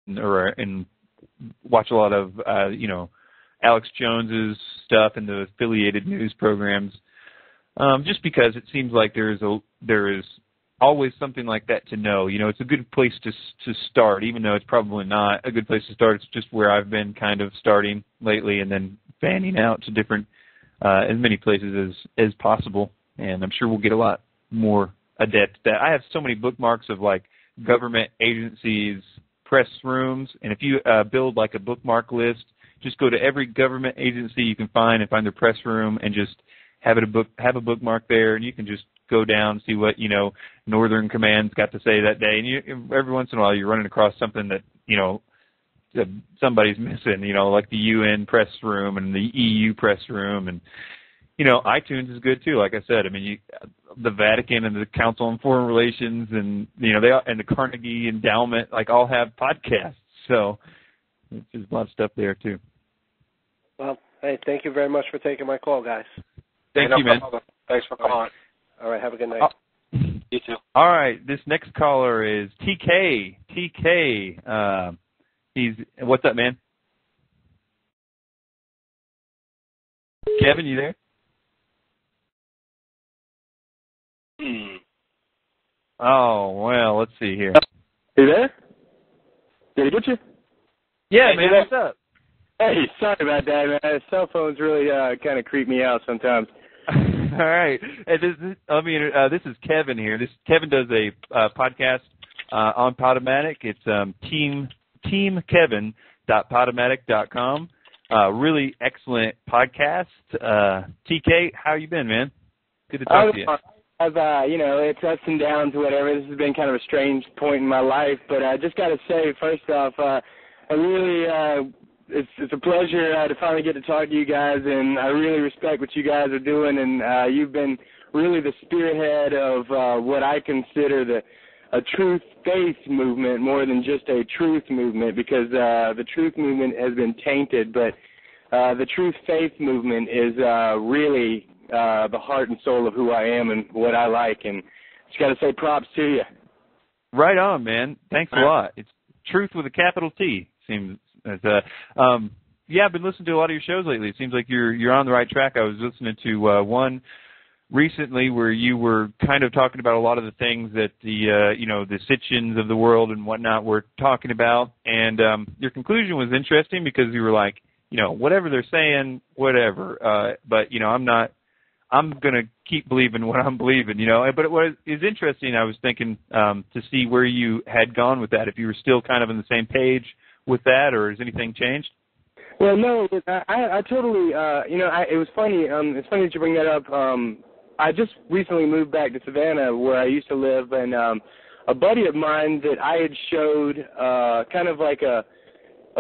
and watch a lot of Alex Jones's stuff and the affiliated news programs, just because it seems like there is always something like that to know. It's a good place to start, even though it's probably not a good place to start. It's just where I've been kind of starting lately, and then fanning out to different as many places as possible. And I'm sure we'll get a lot more adept at that. I have so many bookmarks of like government agencies, press rooms, and if you build like a bookmark list, just go to every government agency you can find and find their press room and just have a bookmark there, and you can just go down and see what Northern Command's got to say that day. And every once in a while you're running across something that that somebody's missing, like the UN press room and the EU press room, and iTunes is good too. Like I said, I mean, the Vatican and the Council on Foreign Relations, and and the Carnegie Endowment, like, all have podcasts. So there's a lot of stuff there too. Well, hey, thank you very much for taking my call, guys. Thank you, man. Thanks for calling. All right, have a good night. You too. All right, this next caller is TK. TK, what's up, man? Kevin, you there? Oh, well, let's see here. Are you there? Did I get you? Yeah, man, what's up? Hey, sorry about that, man. Cell phones really kind of creep me out sometimes. All right. Hey, this is Kevin here. Kevin does a podcast on Podomatic. It's teamkevin.podomatic.com. Really excellent podcast. TK, how you been, man? Good to talk to you. I've, it's ups and downs, whatever. This has been kind of a strange point in my life, but I just got to say, first off, I really, it's a pleasure to finally get to talk to you guys, and I really respect what you guys are doing, and you've been really the spearhead of what I consider a truth faith movement more than just a truth movement, because the truth movement has been tainted, but the truth faith movement is really the heart and soul of who I am and what I like, and just got to say props to you. Right on, man. Thanks a lot. It's truth with a capital T. Seems as yeah, I've been listening to a lot of your shows lately. It seems like you're on the right track. I was listening to one recently where you were kind of talking about a lot of the things that the Sitchins of the world and whatnot were talking about, and your conclusion was interesting because you were like, whatever they're saying, whatever. But I'm going to keep believing what I'm believing, But what is interesting, I was thinking to see where you had gone with that, if you were still kind of on the same page with that, or has anything changed? Well, no, I totally, it was funny. It's funny that you bring that up. I just recently moved back to Savannah, where I used to live, and a buddy of mine that I had showed kind of like a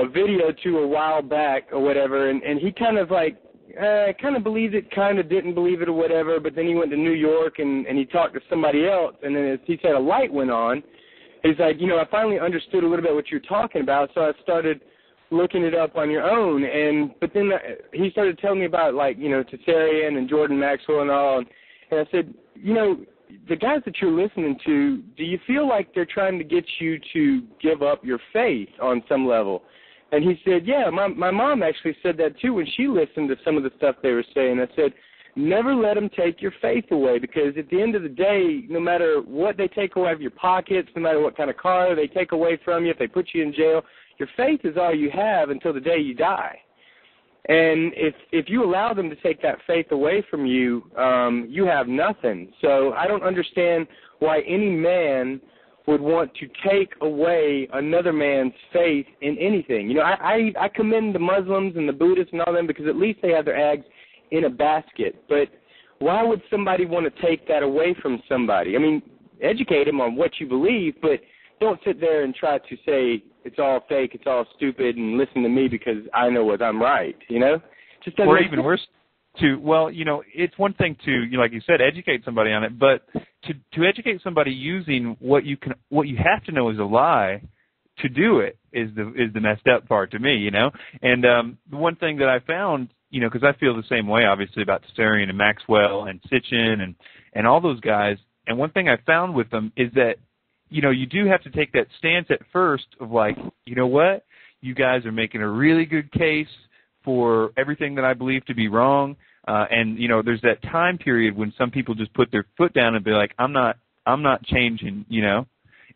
video to a while back or whatever, and he kind of like, kind of believed it, kind of didn't believe it or whatever, but then he went to New York and he talked to somebody else, and then as he said a light went on, he's like, I finally understood a little bit what you're talking about, so I started looking it up on your own, but then he started telling me about, like, Tessarian and Jordan Maxwell and all, and I said, the guys that you're listening to, do you feel like they're trying to get you to give up your faith on some level? And he said, yeah, my mom actually said that too when she listened to some of the stuff they were saying. I said, never let them take your faith away, because at the end of the day, no matter what they take away from your pockets, no matter what kind of car they take away from you, if they put you in jail, your faith is all you have until the day you die. And if you allow them to take that faith away from you, you have nothing. So I don't understand why any man would want to take away another man's faith in anything. I commend the Muslims and the Buddhists and all them, because at least they have their eggs in a basket. But why would somebody want to take that away from somebody? I mean, educate them on what you believe, but don't sit there and try to say it's all fake, it's all stupid, and listen to me because I know what I'm right, Just or even worse, it's one thing to, like you said, educate somebody on it, but to educate somebody using what you have to know is a lie to do it is the messed up part to me, And the one thing that I found, because I feel the same way, obviously, about Tessarian and Maxwell and Sitchin and all those guys, and one thing I found with them is that you do have to take that stance at first of like, you know what, you guys are making a really good case for everything that I believe to be wrong. And there's that time period when some people just put their foot down and be like, I'm not changing,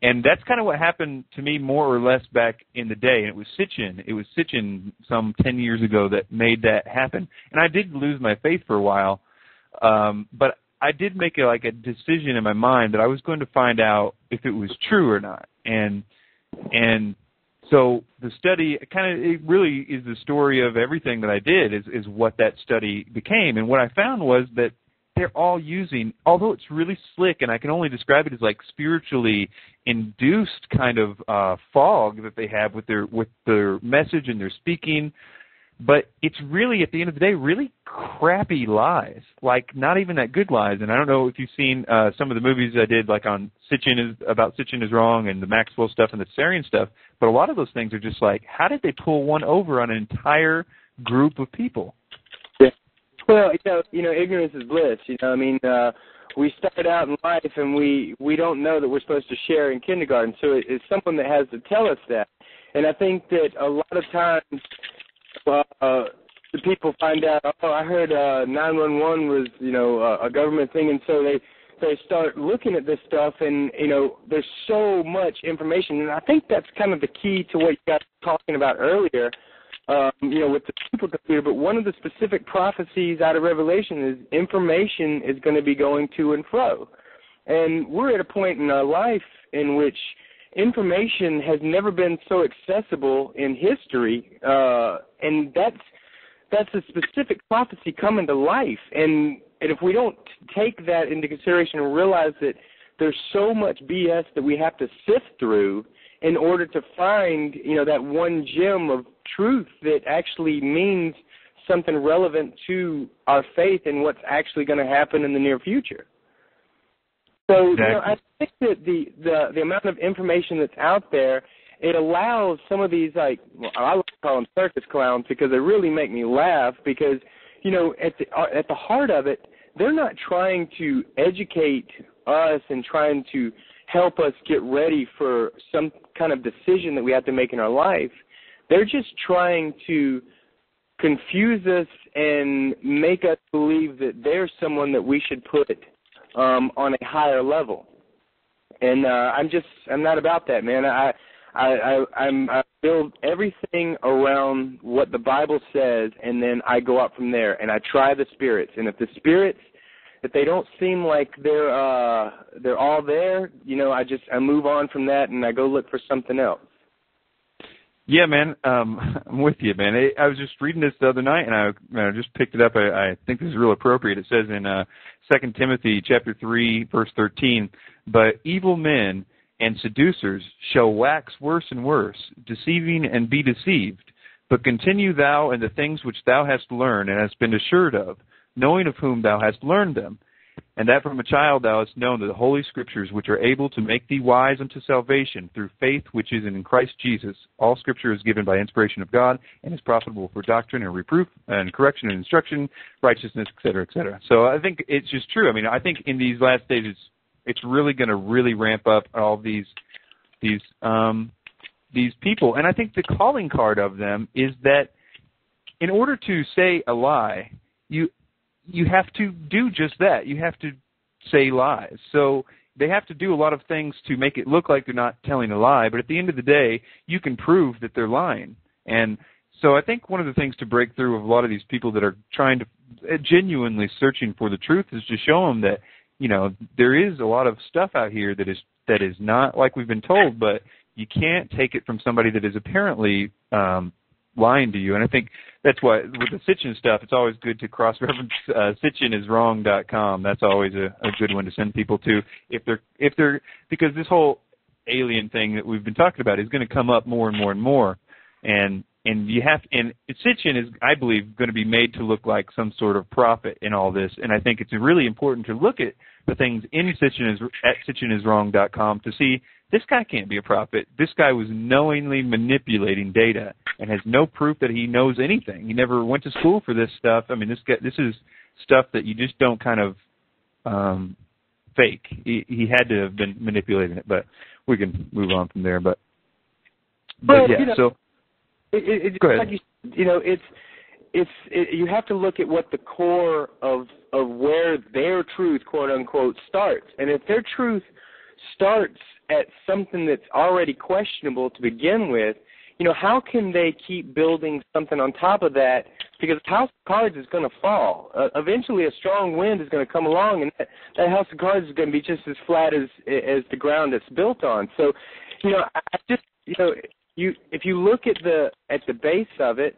And that's kind of what happened to me more or less back in the day. And it was Sitchin some 10 years ago that made that happen. And I did lose my faith for a while. But I did make a decision in my mind that I was going to find out if it was true or not. And so the study it really is the story of everything that I did is what that study became. And what I found was that they're all using, although it's really slick, and I can only describe it as like spiritually induced kind of fog that they have with their message and their speaking. But it's really, at the end of the day, really crappy lies, like not even that good lies. And I don't know if you've seen some of the movies I did, like on Sitchin is Wrong and the Maxwell stuff and the Sarian stuff, but a lot of those things are just like, how did they pull one over on an entire group of people? Yeah. Well, ignorance is bliss. We start out in life and we don't know that we're supposed to share in kindergarten, so it's someone that has to tell us that. And I think that a lot of times, the people find out, I heard 911 was, a government thing, and so they start looking at this stuff, and, there's so much information. And I think that's kind of the key to what you guys were talking about earlier, with the supercomputer. But one of the specific prophecies out of Revelation is information is going to be going to and fro. And we're at a point in our life in which information has never been so accessible in history, and that's a specific prophecy coming to life. And if we don't take that into consideration and realize that there's so much BS that we have to sift through in order to find, that one gem of truth that actually means something relevant to our faith and what's actually going to happen in the near future. So, exactly. I think that the amount of information that's out there, it allows some of these, I like to call them circus clowns because they really make me laugh because, at the heart of it, they're not trying to educate us and trying to help us get ready for some kind of decision that we have to make in our life. They're just trying to confuse us and make us believe that they're someone that we should put on a higher level. And I'm not about that, man. I build everything around what the Bible says, and then I go out from there, and I try the spirits. And if the spirits, if they don't seem like they're all there, I move on from that, and I go look for something else. Yeah, man, I'm with you, man. I was just reading this the other night, and I just picked it up. I think this is real appropriate. It says in 2 Timothy chapter 3, verse 13, "But evil men and seducers shall wax worse and worse, deceiving and be deceived. But continue thou in the things which thou hast learned and hast been assured of, knowing of whom thou hast learned them, and that from a child thou hast known the Holy Scriptures, which are able to make thee wise unto salvation through faith which is in Christ Jesus. All Scripture is given by inspiration of God and is profitable for doctrine and reproof and correction and instruction, righteousness, etc., etc." So I think it's just true. I mean, I think in these last days it's really going to really ramp up all these people, and I think the calling card of them is that in order to say a lie, you have to do just that. You have to say lies. So they have to do a lot of things to make it look like they're not telling a lie, but at the end of the day, you can prove that they're lying. And so I think one of the things to break through of a lot of these people that are trying to genuinely searching for the truth is to show them that, there is a lot of stuff out here that is not like we've been told, but you can't take it from somebody that is apparently lying to you. And I think that's why with the Sitchin stuff, it's always good to cross-reference SitchinIsWrong.com. That's always a good one to send people to if they're because this whole alien thing that we've been talking about is going to come up more and more and more, and Sitchin is, I believe, going to be made to look like some sort of prophet in all this. And I think it's really important to look at the things in SitchinIsWrong.com to see this guy can't be a prophet. This guy was knowingly manipulating data and has no proof that he knows anything. He never went to school for this stuff. I mean, this is stuff that you just don't kind of fake. He had to have been manipulating it. But we can move on from there. But Well, yeah, you know, so go ahead. like you have to look at what the core of where their truth, quote unquote, starts. And if their truth starts at something that's already questionable to begin with, you know, how can they keep building something on top of that? Because the house of cards is going to fall. Eventually, a strong wind is going to come along, and that house of cards is going to be just as flat as the ground it's built on. So, you know, I just, you know, if you look at the base of it,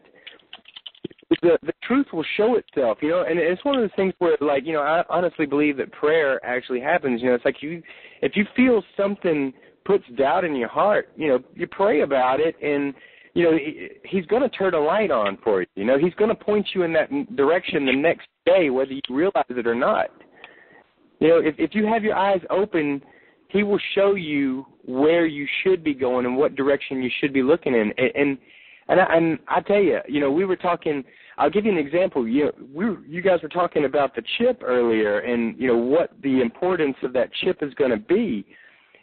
the truth will show itself, you know, and it's one of those things where, like, you know, I honestly believe that prayer actually happens. You know, it's like if you feel something puts doubt in your heart, you know, you pray about it, and, you know, he's going to turn a light on for you. You know, he's going to point you in that direction the next day, whether you realize it or not. You know, if you have your eyes open, he will show you where you should be going and what direction you should be looking in. And I tell you, you know, we were talking. I'll give you an example. You guys were talking about the chip earlier, and you know what the importance of that chip is going to be.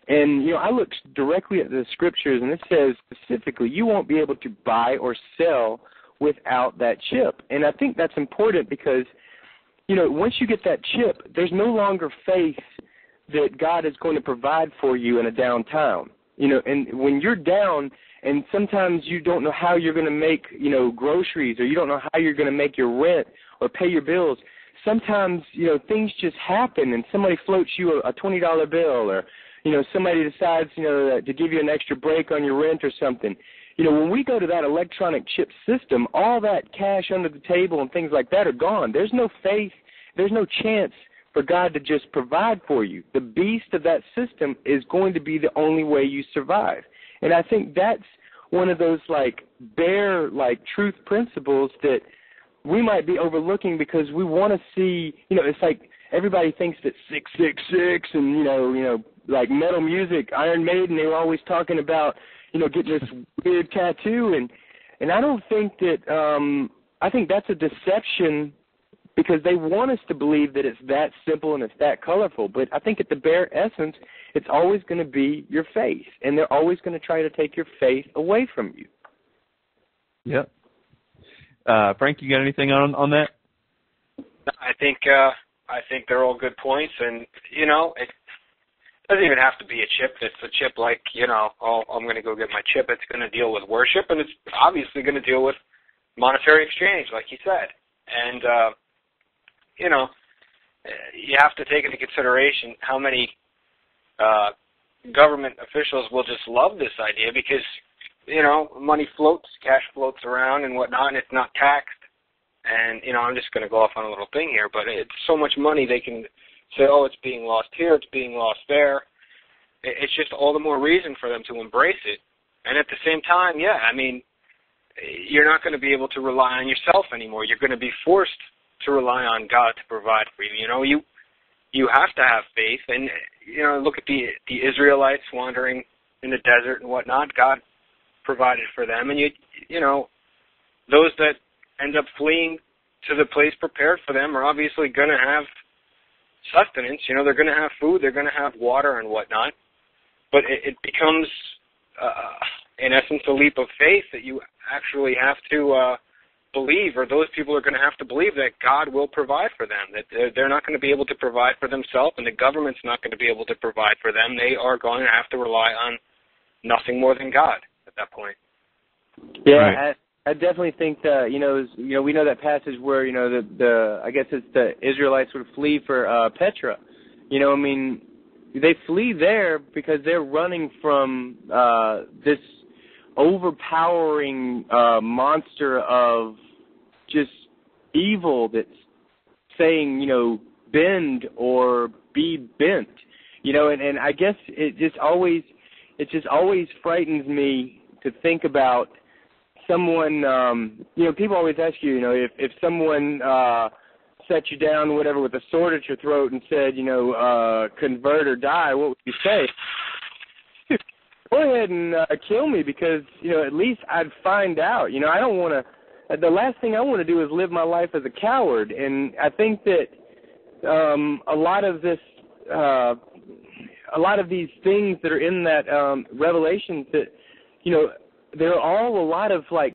And you know, I looked directly at the scriptures, and it says specifically, you won't be able to buy or sell without that chip. And I think that's important because, you know, once you get that chip, there's no longer faith that God is going to provide for you in a downtime. You know, and when you're down, and sometimes you don't know how you're going to make, you know, groceries, or you don't know how you're going to make your rent or pay your bills. Sometimes, you know, things just happen, and somebody floats you a $20 bill, or, you know, somebody decides, you know, to give you an extra break on your rent or something. You know, when we go to that electronic chip system, all that cash under the table and things like that are gone. There's no faith. There's no chance for God to just provide for you. The beast of that system is going to be the only way you survive. And I think that's one of those, like, bare, like, truth principles that we might be overlooking because we want to see, you know, it's like everybody thinks that 666 and, you know, like metal music, Iron Maiden, they were always talking about, you know, getting this weird tattoo. And I don't think that, I think that's a deception because they want us to believe that it's that simple and it's that colorful. But I think at the bare essence, it's always going to be your faith, and they're always going to try to take your faith away from you. Yep. Frank, you got anything on that? I think they're all good points, and you know, it doesn't even have to be a chip. It's a chip like, you know, oh, I'm going to go get my chip. It's going to deal with worship, and it's obviously going to deal with monetary exchange, like you said. And you know, you have to take into consideration how many government officials will just love this idea because, you know, money floats, cash floats around and whatnot, and it's not taxed. And, you know, I'm just going to go off on a little thing here, but it's so much money they can say, oh, it's being lost here, it's being lost there. It's just all the more reason for them to embrace it. And at the same time, yeah, I mean, you're not going to be able to rely on yourself anymore. You're going to be forced to rely on God to provide for you. You know, you have to have faith. And, you know, look at the Israelites wandering in the desert and whatnot. God provided for them. And, you know, those that end up fleeing to the place prepared for them are obviously going to have sustenance. You know, they're going to have food, they're going to have water and whatnot. But it becomes, in essence, a leap of faith that you actually have to believe, or those people are going to have to believe that God will provide for them, that they're not going to be able to provide for themselves, and the government's not going to be able to provide for them. They are going to have to rely on nothing more than God at that point. Yeah, Right. I definitely think that, you know, we know that passage where, you know, the I guess it's the Israelites would flee for Petra. You know, I mean, they flee there because they're running from this overpowering monster of just evil that's saying, you know, bend or be bent. You know, and I guess it just always frightens me to think about someone, you know, people always ask you, you know, if someone set you down, whatever, with a sword at your throat and said, you know, convert or die, what would you say? Go ahead and kill me because, you know, at least I'd find out. You know, I don't want to, the last thing I want to do is live my life as a coward. And I think that a lot of this, a lot of these things that are in that Revelations that, you know, they're all a lot of like